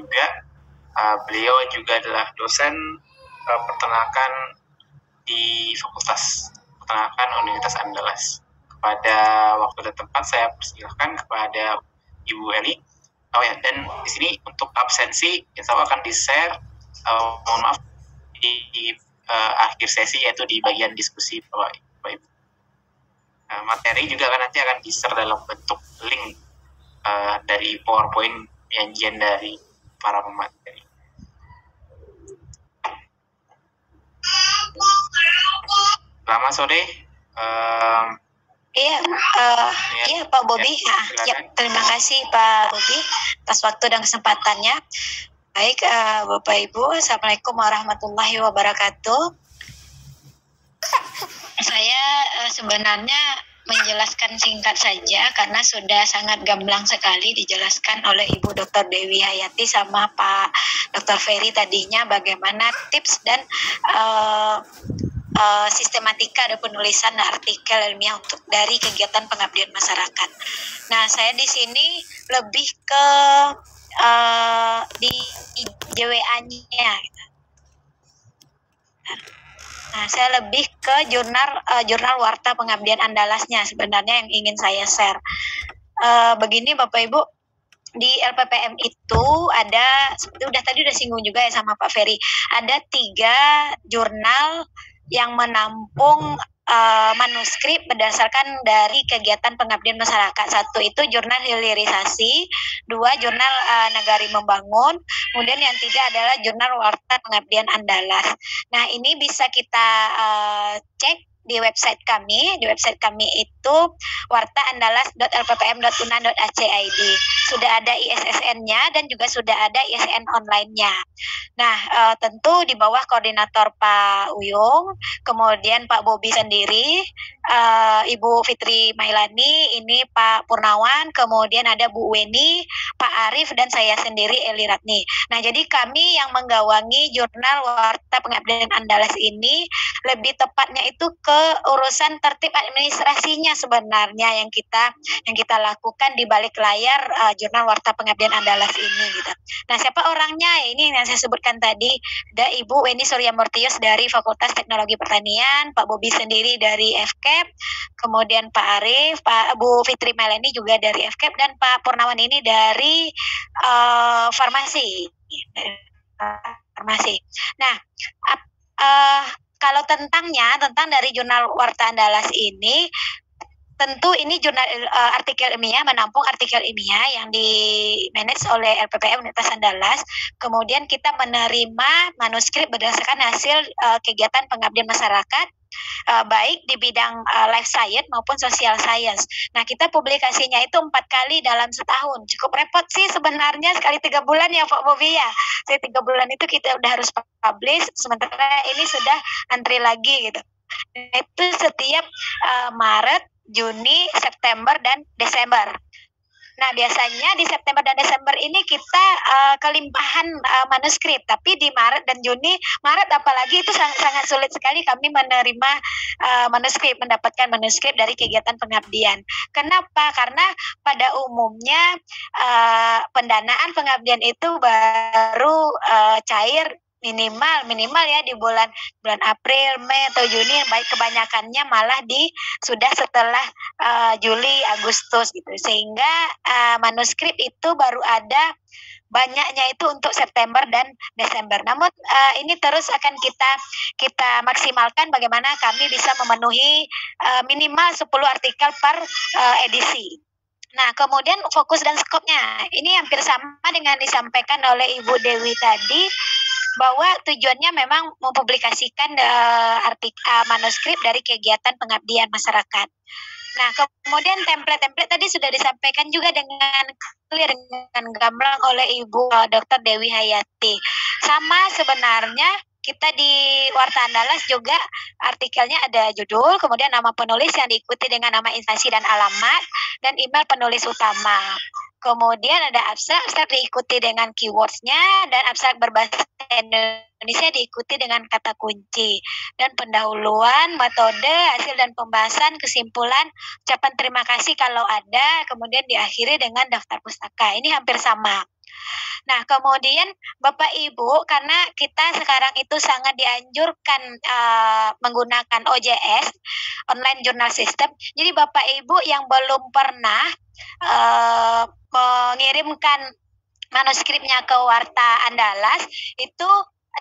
juga. Beliau juga adalah dosen peternakan di Fakultas Peternakan Universitas Andalas. Pada waktu dan tempat saya persilahkan kepada Ibu Eli. Dan di sini untuk absensi insya Allah akan di-share, mohon maaf, di akhir sesi, yaitu di bagian diskusi Bapak Ibu. Materi juga nanti akan di-share dalam bentuk link dari PowerPoint penyajian dari para pemateri. Selamat sore. Iya Pak Bobi. Terima kasih Pak Bobi atas waktu dan kesempatannya. Baik, Bapak Ibu, Assalamualaikum warahmatullahi wabarakatuh. Saya sebenarnya menjelaskan singkat saja karena sudah sangat gamblang sekali dijelaskan oleh Ibu Dr. Dewi Hayati sama Pak Dr. Ferry tadinya bagaimana tips dan sistematika ada penulisan artikel ilmiah untuk dari kegiatan pengabdian masyarakat. Nah, saya di sini lebih ke di JWA-nya. Nah, saya lebih ke jurnal Warta Pengabdian Andalasnya sebenarnya yang ingin saya share. Begini Bapak Ibu, di LPPM itu ada, seperti udah singgung juga ya sama Pak Ferry, ada 3 jurnal yang menampung manuskrip berdasarkan dari kegiatan pengabdian masyarakat. 1 itu jurnal hilirisasi, 2 jurnal Nagari Membangun, kemudian yang 3 adalah jurnal Warta Pengabdian Andalas. Nah, ini bisa kita cek di website kami. Di website kami itu wartaandalas.lppm.unan.ac.id. Sudah ada ISSN-nya dan juga sudah ada ISSN online-nya. Nah, tentu di bawah koordinator Pak Uyung, kemudian Pak Bobi sendiri, Ibu Fitri Mailani, ini Pak Purnawan, kemudian ada Bu Weni, Pak Arif, dan saya sendiri Eli Ratni. Nah, jadi kami yang menggawangi jurnal Warta Pengabdian Andalas ini, lebih tepatnya itu ke urusan tertib administrasinya sebenarnya yang kita lakukan di balik layar jurnal Warta Pengabdian Andalas ini gitu. Nah, siapa orangnya? Ini yang saya sebutkan tadi, ada Ibu Weni Suryamurtius dari Fakultas Teknologi Pertanian, Pak Bobi sendiri dari FKEP, kemudian Pak Arif, Bu Fitri Mailani juga dari FKEP, dan Pak Purnawan ini dari farmasi. Nah, kalau tentang dari jurnal Warta Andalas ini, tentu ini jurnal artikel ilmiah, menampung artikel ilmiah yang di-manage oleh LPPM Universitas Andalas. Kemudian kita menerima manuskrip berdasarkan hasil kegiatan pengabdian masyarakat, baik di bidang life science maupun social science. Nah, kita publikasinya itu 4 kali dalam setahun. Cukup repot sih sebenarnya, sekali 3 bulan ya Pak Bobi ya. 3 bulan itu kita udah harus publish, sementara ini sudah antri lagi gitu. Itu setiap Maret, Juni, September, dan Desember. Nah, biasanya di September dan Desember ini kita kelimpahan manuskrip, tapi di Maret dan Juni, Maret apalagi itu sangat sulit sekali kami menerima mendapatkan manuskrip dari kegiatan pengabdian. Kenapa? Karena pada umumnya pendanaan pengabdian itu baru cair minimal ya di bulan April, Mei atau Juni, baik kebanyakannya malah sudah setelah Juli, Agustus gitu. Sehingga manuskrip itu baru ada banyaknya itu untuk September dan Desember. Namun ini terus akan kita maksimalkan bagaimana kami bisa memenuhi minimal 10 artikel per edisi. Nah, kemudian fokus dan skopnya ini hampir sama dengan disampaikan oleh Ibu Dewi tadi, bahwa tujuannya memang mempublikasikan manuskrip dari kegiatan pengabdian masyarakat. Nah, kemudian template tadi sudah disampaikan juga dengan clear, dengan gamblang oleh Ibu Dr. Dewi Hayati. Sama sebenarnya kita di Warta Andalas juga artikelnya ada judul, kemudian nama penulis yang diikuti dengan nama instansi dan alamat, dan email penulis utama. Kemudian ada abstrak diikuti dengan keywords-nya, dan abstrak berbasis Indonesia diikuti dengan kata kunci dan pendahuluan, metode, hasil dan pembahasan, kesimpulan, ucapan terima kasih kalau ada, kemudian diakhiri dengan daftar pustaka. Ini hampir sama. Nah, kemudian Bapak Ibu, karena kita sekarang itu sangat dianjurkan menggunakan OJS, Online Journal System. Jadi Bapak Ibu yang belum pernah mengirimkan manuskripnya ke Warta Andalas itu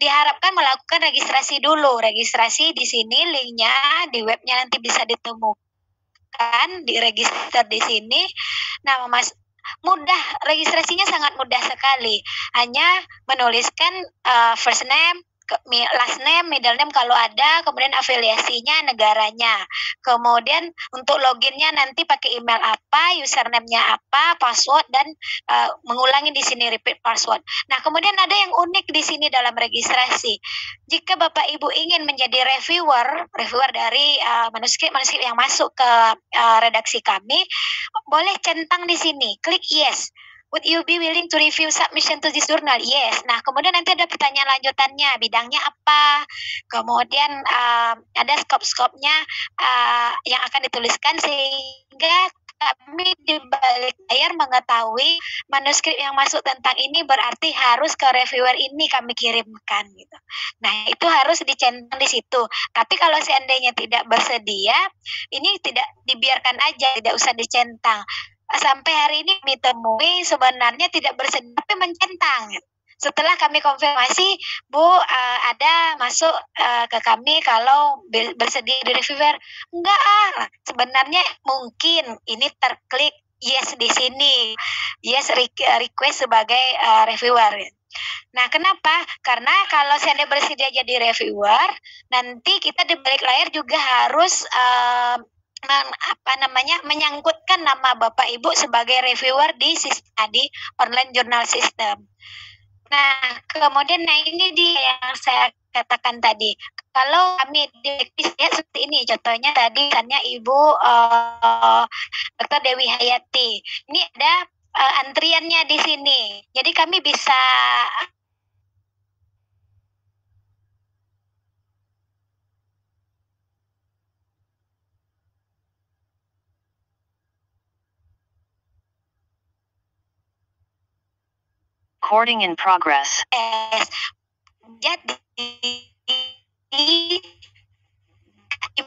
diharapkan melakukan registrasi dulu. Registrasi di sini linknya di webnya nanti bisa ditemukan, diregister di sini. Nah, mudah, registrasinya sangat mudah sekali. Hanya menuliskan first name, last name, middle name kalau ada, kemudian afiliasinya, negaranya. Kemudian untuk loginnya nanti pakai email apa, username-nya apa, password, dan mengulangi di sini repeat password. Nah, kemudian ada yang unik di sini dalam registrasi. Jika Bapak Ibu ingin menjadi reviewer dari manuskrip yang masuk ke redaksi kami, boleh centang di sini, klik yes. Would you be willing to review submission to this journal? Yes. Nah, kemudian nanti ada pertanyaan lanjutannya, bidangnya apa, kemudian ada skop-skopnya yang akan dituliskan sehingga kami di balik layar mengetahui manuskrip yang masuk tentang ini berarti harus ke reviewer ini kami kirimkan gitu. Nah, itu harus dicentang di situ. Tapi kalau seandainya tidak bersedia, ini tidak dibiarkan aja, tidak usah dicentang. Sampai hari ini kami temui sebenarnya tidak bersedia tapi mencentang. Setelah kami konfirmasi, Bu, ada masuk ke kami kalau bersedia di reviewer. Enggak, sebenarnya mungkin ini terklik yes di sini. Yes, request sebagai reviewer. Nah, kenapa? Karena kalau saya bersedia jadi reviewer, nanti kita di balik layar juga harus menyangkutkan nama Bapak Ibu sebagai reviewer di online journal system. Nah, kemudian ini dia yang saya katakan tadi. Kalau kami di ya seperti ini, contohnya tadi misalnya Ibu Dr. Dewi Hayati. Ini ada antriannya di sini. Jadi kami bisa Recording in progress. Jadi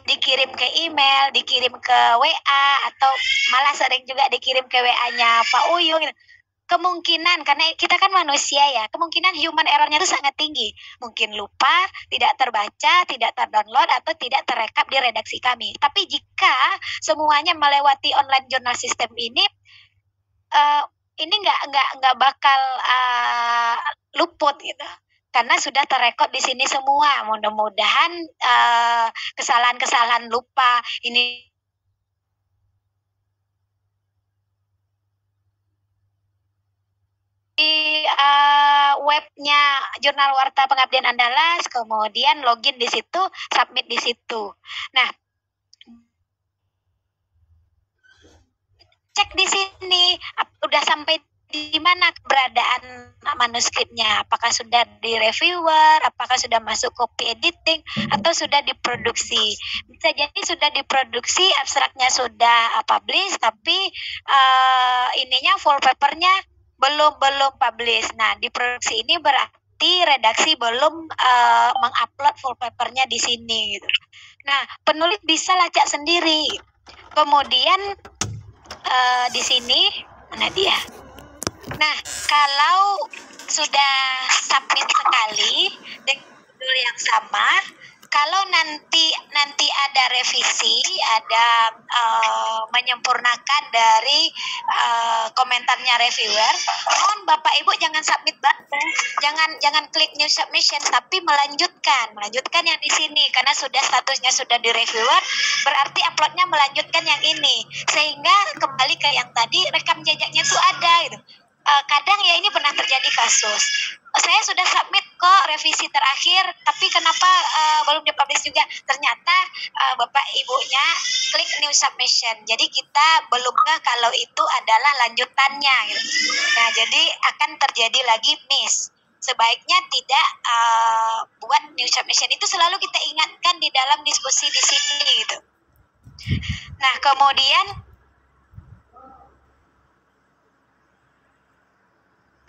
dikirim ke email, dikirim ke WA, atau malah sering juga dikirim ke WA-nya Pak Uyung. Kemungkinan, karena kita kan manusia ya, kemungkinan human error-nya itu sangat tinggi. Mungkin lupa, tidak terbaca, tidak terdownload, atau tidak terekap di redaksi kami. Tapi jika semuanya melewati online journal system ini nggak bakal luput gitu, karena sudah terekod di sini semua. Mudah-mudahan kesalahan-kesalahan lupa ini di webnya Jurnal Warta Pengabdian Andalas, kemudian login di situ, submit di situ. Nah, cek di sini udah sampai di mana keberadaan manuskripnya, apakah sudah di reviewer, apakah sudah masuk copy editing, atau sudah diproduksi. Bisa jadi sudah diproduksi, abstraknya sudah publish, tapi ininya full papernya belum publish. Nah, diproduksi ini berarti redaksi belum mengupload full papernya di sini gitu. Nah, penulis bisa lacak sendiri. Kemudian di sini mana dia? Nah, kalau sudah submit sekali dengan judul yang sama, kalau nanti ada revisi, ada menyempurnakan dari komentarnya reviewer, mohon Bapak Ibu jangan submit button, jangan klik new submission, tapi melanjutkan yang di sini, karena sudah statusnya sudah di reviewer, berarti uploadnya melanjutkan yang ini, sehingga kembali ke yang tadi, rekam jejaknya itu ada gitu. Kadang ya ini pernah terjadi kasus, saya sudah submit kok revisi terakhir, tapi kenapa belum dipublish juga? Ternyata Bapak Ibunya klik new submission, jadi kita belum ngeh kalau itu adalah lanjutannya gitu. Nah, jadi akan terjadi lagi miss. sebaiknya tidak buat new submission. Itu selalu kita ingatkan di dalam diskusi di sini gitu. Nah, kemudian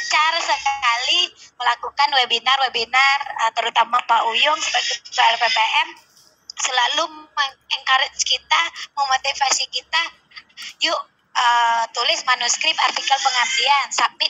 cara sekali melakukan webinar terutama Pak Uyung sebagai ketua LPPM selalu mengencourage kita, memotivasi kita, yuk tulis manuskrip artikel pengabdian, submit